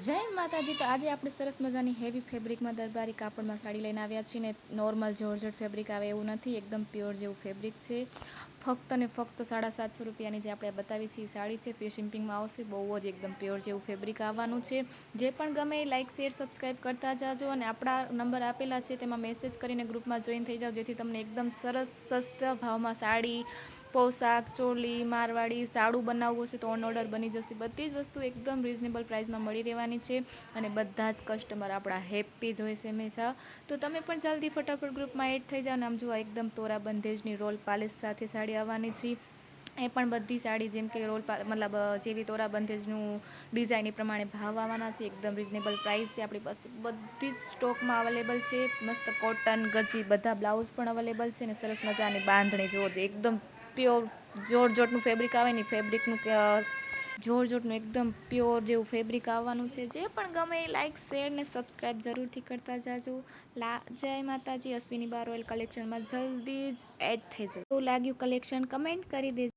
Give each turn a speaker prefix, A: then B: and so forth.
A: જય માતાજી। તો આજે આપણે સરસ મજાની હેવી ફેબ્રિકમાં દરબારી કાપડમાં સાડી લઈને આવ્યા છીએ ને નોર્મલ જોર્જટ ફેબ્રિક આવે એવું નથી, એકદમ પ્યોર જેવું ફેબ્રિક છે। ફક્ત ને ફક્ત 750 રૂપિયાની જે આપણે બતાવી છે એ સાડી છે, ફ્રી શિપિંગમાં આવશે। બહુ જ એકદમ પ્યોર જેવું ફેબ્રિક આવવાનું છે। જે પણ ગમે લાઇક શેર સબસ્ક્રાઈબ કરતા જાજો અને આપણા નંબર આપેલા છે તેમાં મેસેજ કરીને ગ્રુપમાં જોઈન થઈ જાઓ, જેથી તમને એકદમ સરસ સસ્તા ભાવમાં સાડી, પોશાક, ચોલી, મારવાડી, સાડું બનાવવું હશે તો ઓન ઓર્ડર બની જશે। બધી જ વસ્તુ એકદમ રિઝનેબલ પ્રાઇસમાં મળી રહેવાની છે અને બધા જ કસ્ટમર આપણા હેપી જ હોય છે હંમેશા। તો તમે પણ જલ્દી ફટાફટ ગ્રુપમાં એડ થઈ જાઓ ને આમ જુઓ એકદમ તોરા બંધેજની રોલ પાલિશ સાથે સાડી આવવાની છે। એ પણ બધી સાડી જેમ કે મતલબ જેવી તોરા બંધેજનું ડિઝાઇન એ પ્રમાણે ભાવ આવવાના છે, એકદમ રિઝનેબલ પ્રાઇસ છે। આપણી પાસે બધી જ સ્ટોકમાં અવેલેબલ છે। મસ્ત કોટન ગજી બધા બ્લાઉઝ પણ અવેલેબલ છે ને સરસ મજાની બાંધણી જુઓ એકદમ પ્યોર જોરજટનું ફેબ્રિક આવે ને ફેબ્રિકનું જોરજટનું એકદમ પ્યોર જેવું ફેબ્રિક આવવાનું છે। જે પણ ગમે એ લાઇક શેર ને સબસ્ક્રાઈબ જરૂરથી કરતા જાજો। જય માતાજી। અશ્વિની બાર રોયલ કલેક્શનમાં જલ્દી જ એડ થઈ જજો। તો લાગ્યું કલેક્શન કમેન્ટ કરી દેજો।